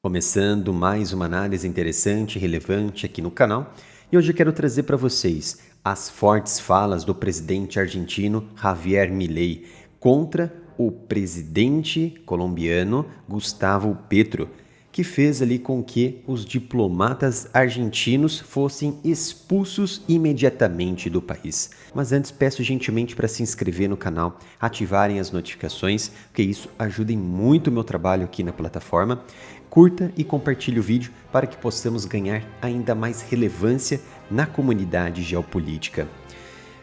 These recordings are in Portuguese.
Começando mais uma análise interessante e relevante aqui no canal, e hoje eu quero trazer para vocês as fortes falas do presidente argentino Javier Milei contra o presidente colombiano Gustavo Petro, que fez ali com que os diplomatas argentinos fossem expulsos imediatamente do país. Mas antes peço gentilmente para se inscrever no canal, ativarem as notificações, porque isso ajuda muito o meu trabalho aqui na plataforma. Curta e compartilhe o vídeo para que possamos ganhar ainda mais relevância na comunidade geopolítica.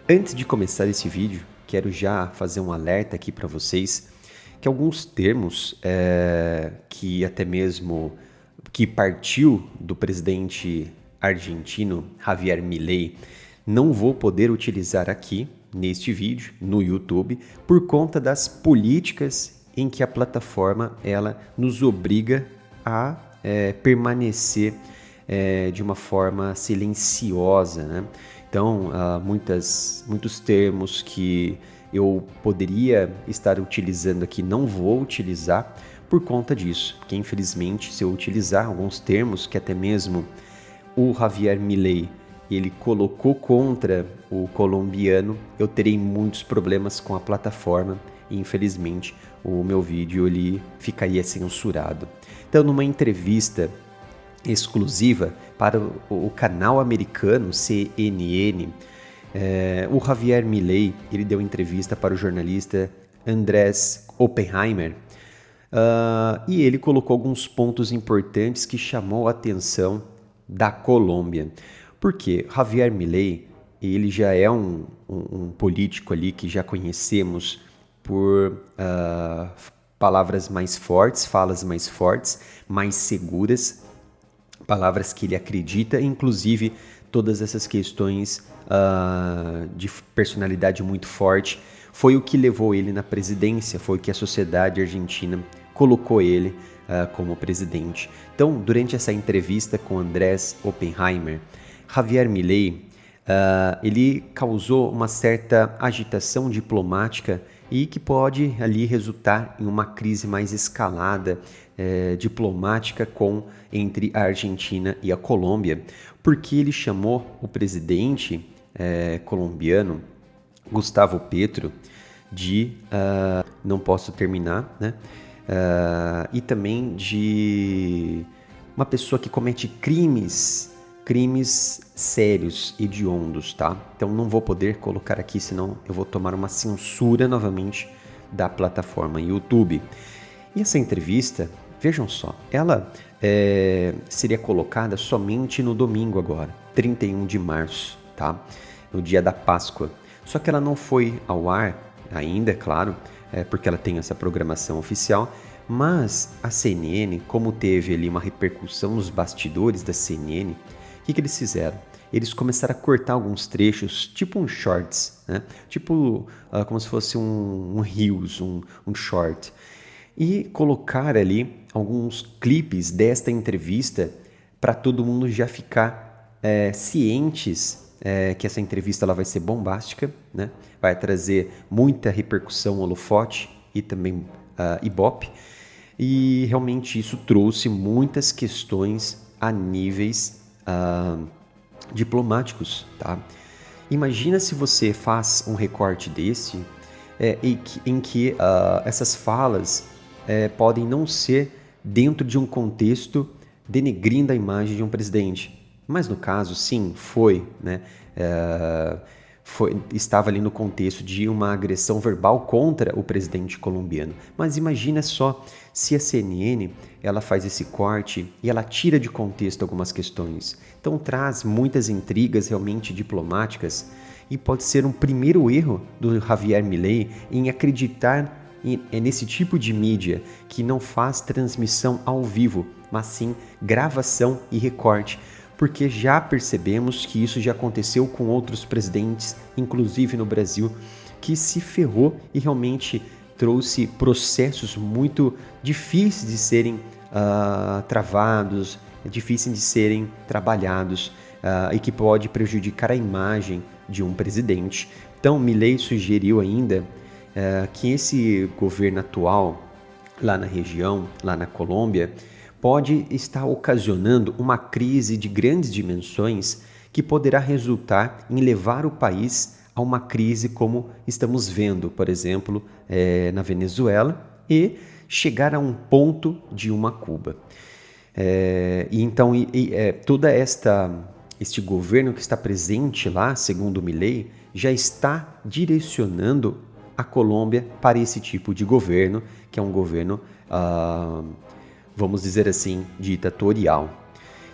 Antes de começar esse vídeo, quero já fazer um alerta aqui para vocês que alguns termos que até mesmo que partiu do presidente argentino Javier Milei não vou poder utilizar aqui neste vídeo no YouTube por conta das políticas em que a plataforma ela nos obriga a permanecer de uma forma silenciosa, né? Então, muitos termos que eu poderia estar utilizando aqui não vou utilizar por conta disso, porque infelizmente se eu utilizar alguns termos que até mesmo o Javier Milei ele colocou contra o colombiano, eu terei muitos problemas com a plataforma e infelizmente o meu vídeo ele ficaria censurado. Então, numa entrevista exclusiva para o canal americano CNN, o Javier Milei ele deu entrevista para o jornalista Andrés Oppenheimer e ele colocou alguns pontos importantes que chamou a atenção da Colômbia. Porque Javier Milei ele já é um político ali que já conhecemos por palavras mais fortes, falas mais fortes, mais seguras, palavras que ele acredita, inclusive todas essas questões de personalidade muito forte, foi o que levou ele na presidência, foi o que a sociedade argentina colocou ele como presidente. Então, durante essa entrevista com Andrés Oppenheimer, Javier Milei ele causou uma certa agitação diplomática e que pode ali resultar em uma crise mais escalada diplomática entre a Argentina e a Colômbia, porque ele chamou o presidente colombiano Gustavo Petro de, não posso terminar, né? E também de uma pessoa que comete crimes sérios, hediondos, tá? Então não vou poder colocar aqui, senão eu vou tomar uma censura novamente da plataforma YouTube. E essa entrevista, vejam só, ela seria colocada somente no domingo agora, 31 de março, tá? No dia da Páscoa. Só que ela não foi ao ar ainda, é claro, porque ela tem essa programação oficial, mas a CNN, como teve ali uma repercussão nos bastidores da CNN, o que eles fizeram? Eles começaram a cortar alguns trechos, tipo um shorts, né? Tipo como se fosse um reels, um short, e colocar ali alguns clipes desta entrevista para todo mundo já ficar cientes que essa entrevista ela vai ser bombástica, né? Vai trazer muita repercussão, holofote e também ibope, e realmente isso trouxe muitas questões a níveis diplomáticos, tá? Imagina se você faz um recorte desse em que essas falas podem não ser dentro de um contexto denegrindo a imagem de um presidente, mas no caso sim foi, né? Estava ali no contexto de uma agressão verbal contra o presidente colombiano. Mas imagina só se a CNN ela faz esse corte e ela tira de contexto algumas questões. Então traz muitas intrigas realmente diplomáticas e pode ser um primeiro erro do Javier Milei em acreditar nesse tipo de mídia que não faz transmissão ao vivo, mas sim gravação e recorte. Porque já percebemos que isso já aconteceu com outros presidentes, inclusive no Brasil, que se ferrou e realmente trouxe processos muito difíceis de serem travados, difíceis de serem trabalhados e que pode prejudicar a imagem de um presidente. Então, Milei sugeriu ainda que esse governo atual, lá na região, lá na Colômbia, pode estar ocasionando uma crise de grandes dimensões que poderá resultar em levar o país a uma crise como estamos vendo, por exemplo, na Venezuela, e chegar a um ponto de uma Cuba. Todo este governo que está presente lá, segundo Milei, já está direcionando a Colômbia para esse tipo de governo, que é um governo, vamos dizer assim, ditatorial.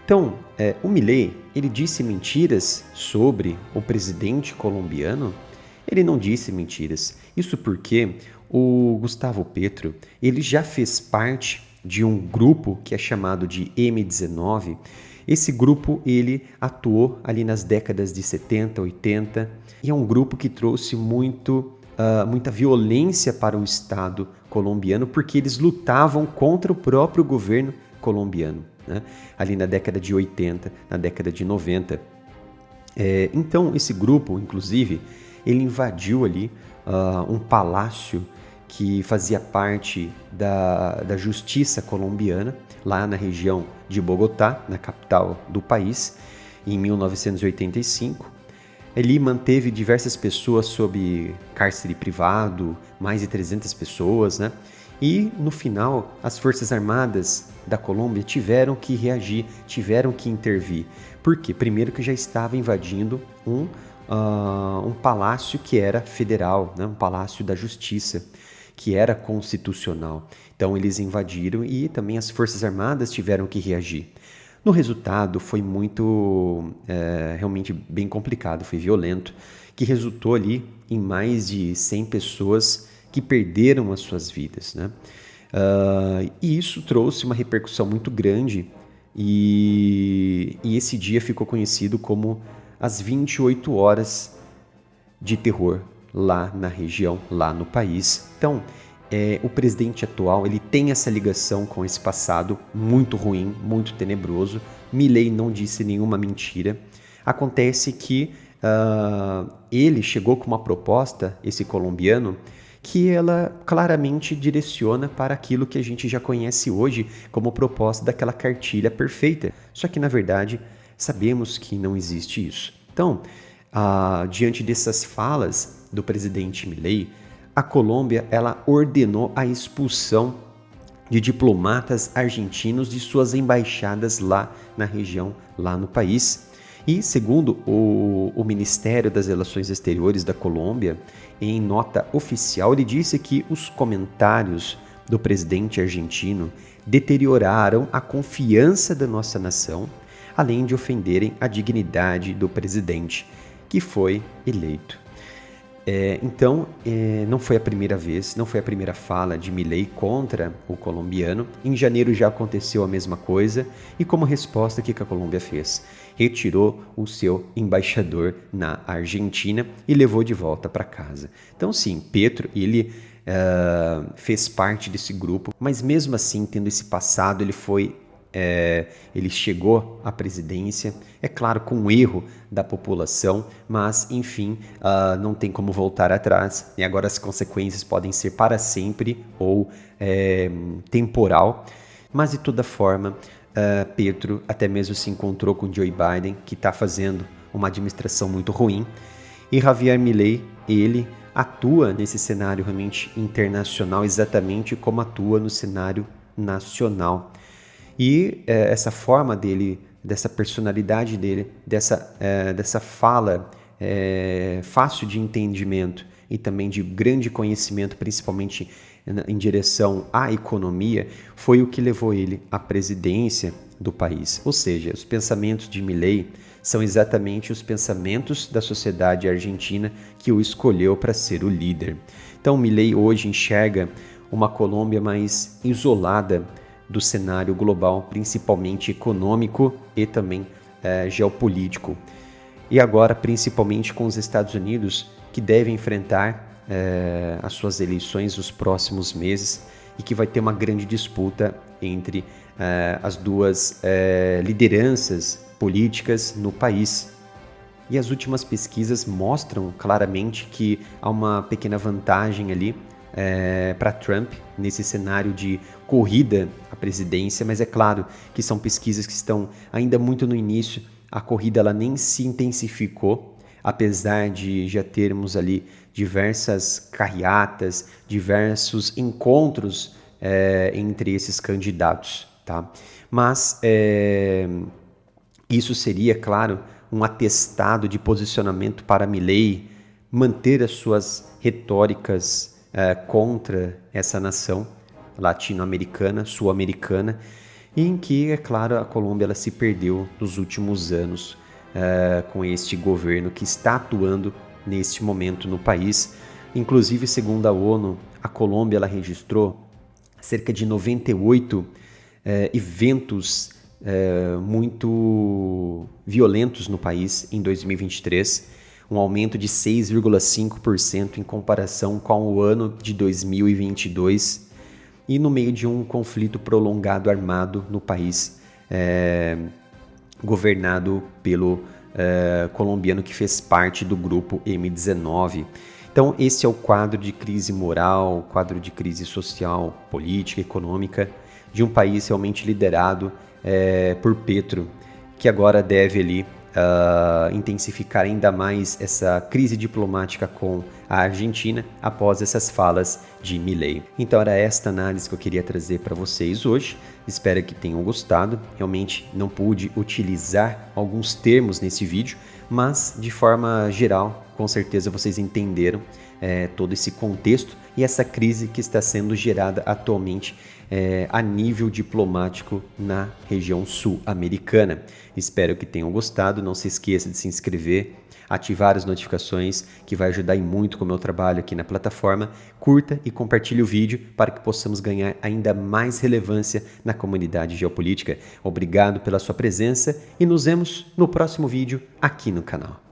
Então, o Milei, ele disse mentiras sobre o presidente colombiano? Ele não disse mentiras. Isso porque o Gustavo Petro, ele já fez parte de um grupo que é chamado de M19. Esse grupo, ele atuou ali nas décadas de 70, 80, e é um grupo que trouxe muita violência para o Estado colombiano, porque eles lutavam contra o próprio governo colombiano, né? Ali na década de 80, na década de 90. Então, esse grupo, inclusive, ele invadiu ali um palácio que fazia parte da justiça colombiana, lá na região de Bogotá, na capital do país, em 1985. Ele manteve diversas pessoas sob cárcere privado, mais de 300 pessoas, né? E, no final, as Forças Armadas da Colômbia tiveram que reagir, tiveram que intervir. Por quê? Primeiro que já estava invadindo um palácio que era federal, né? Um palácio da justiça, que era constitucional. Então, eles invadiram e também as Forças Armadas tiveram que reagir. No resultado, foi realmente bem complicado, foi violento, que resultou ali em mais de 100 pessoas que perderam as suas vidas, né? E isso trouxe uma repercussão muito grande e esse dia ficou conhecido como as 28 horas de terror lá na região, lá no país. Então, o presidente atual, ele tem essa ligação com esse passado muito ruim, muito tenebroso. Milei não disse nenhuma mentira. Acontece que ele chegou com uma proposta, esse colombiano, que ela claramente direciona para aquilo que a gente já conhece hoje como proposta daquela cartilha perfeita. Só que, na verdade, sabemos que não existe isso. Então, diante dessas falas do presidente Milei, a Colômbia, ela ordenou a expulsão de diplomatas argentinos de suas embaixadas lá na região, lá no país. E, segundo o Ministério das Relações Exteriores da Colômbia, em nota oficial, ele disse que os comentários do presidente argentino deterioraram a confiança da nossa nação, além de ofenderem a dignidade do presidente, que foi eleito. Então, não foi a primeira vez, não foi a primeira fala de Milei contra o colombiano. Em janeiro já aconteceu a mesma coisa e, como resposta, o que a Colômbia fez? Retirou o seu embaixador na Argentina e levou de volta para casa. Então, sim, Petro, ele fez parte desse grupo, mas mesmo assim, tendo esse passado, ele chegou à presidência, é claro, com um erro da população, mas, enfim, não tem como voltar atrás, e agora as consequências podem ser para sempre ou temporal, mas de toda forma, Petro até mesmo se encontrou com Joe Biden, que está fazendo uma administração muito ruim, e Javier Milei, ele atua nesse cenário realmente internacional exatamente como atua no cenário nacional. E essa forma dele, dessa personalidade dele, dessa fala fácil de entendimento e também de grande conhecimento, principalmente em direção à economia, foi o que levou ele à presidência do país. Ou seja, os pensamentos de Milei são exatamente os pensamentos da sociedade argentina que o escolheu para ser o líder. Então, Milei hoje enxerga uma Colômbia mais isolada do cenário global, principalmente econômico e também geopolítico. E agora, principalmente com os Estados Unidos, que devem enfrentar as suas eleições nos próximos meses e que vai ter uma grande disputa entre as duas lideranças políticas no país. E as últimas pesquisas mostram claramente que há uma pequena vantagem ali para Trump nesse cenário de corrida presidência, mas é claro que são pesquisas que estão ainda muito no início, a corrida ela nem se intensificou, apesar de já termos ali diversas carreatas, diversos encontros entre esses candidatos, tá? Mas isso seria, claro, um atestado de posicionamento para Milei manter as suas retóricas contra essa nação latino-americana, sul-americana, em que, é claro, a Colômbia ela se perdeu nos últimos anos com este governo que está atuando neste momento no país. Inclusive, segundo a ONU, a Colômbia ela registrou cerca de 98 eventos muito violentos no país em 2023, um aumento de 6,5% em comparação com o ano de 2022, e no meio de um conflito prolongado armado no país, governado pelo colombiano que fez parte do grupo M19. Então, esse é o quadro de crise moral, quadro de crise social, política, econômica, de um país realmente liderado por Petro, que agora deve ali intensificar ainda mais essa crise diplomática com a Argentina após essas falas de Milei. Então era esta análise que eu queria trazer para vocês hoje. Espero que tenham gostado. Realmente não pude utilizar alguns termos nesse vídeo, mas de forma geral, com certeza vocês entenderam todo esse contexto e essa crise que está sendo gerada atualmente a nível diplomático na região sul-americana. Espero que tenham gostado. Não se esqueça de se inscrever, ativar as notificações, que vai ajudar muito com o meu trabalho aqui na plataforma. Curta e compartilhe o vídeo para que possamos ganhar ainda mais relevância na comunidade geopolítica. Obrigado pela sua presença e nos vemos no próximo vídeo aqui no canal.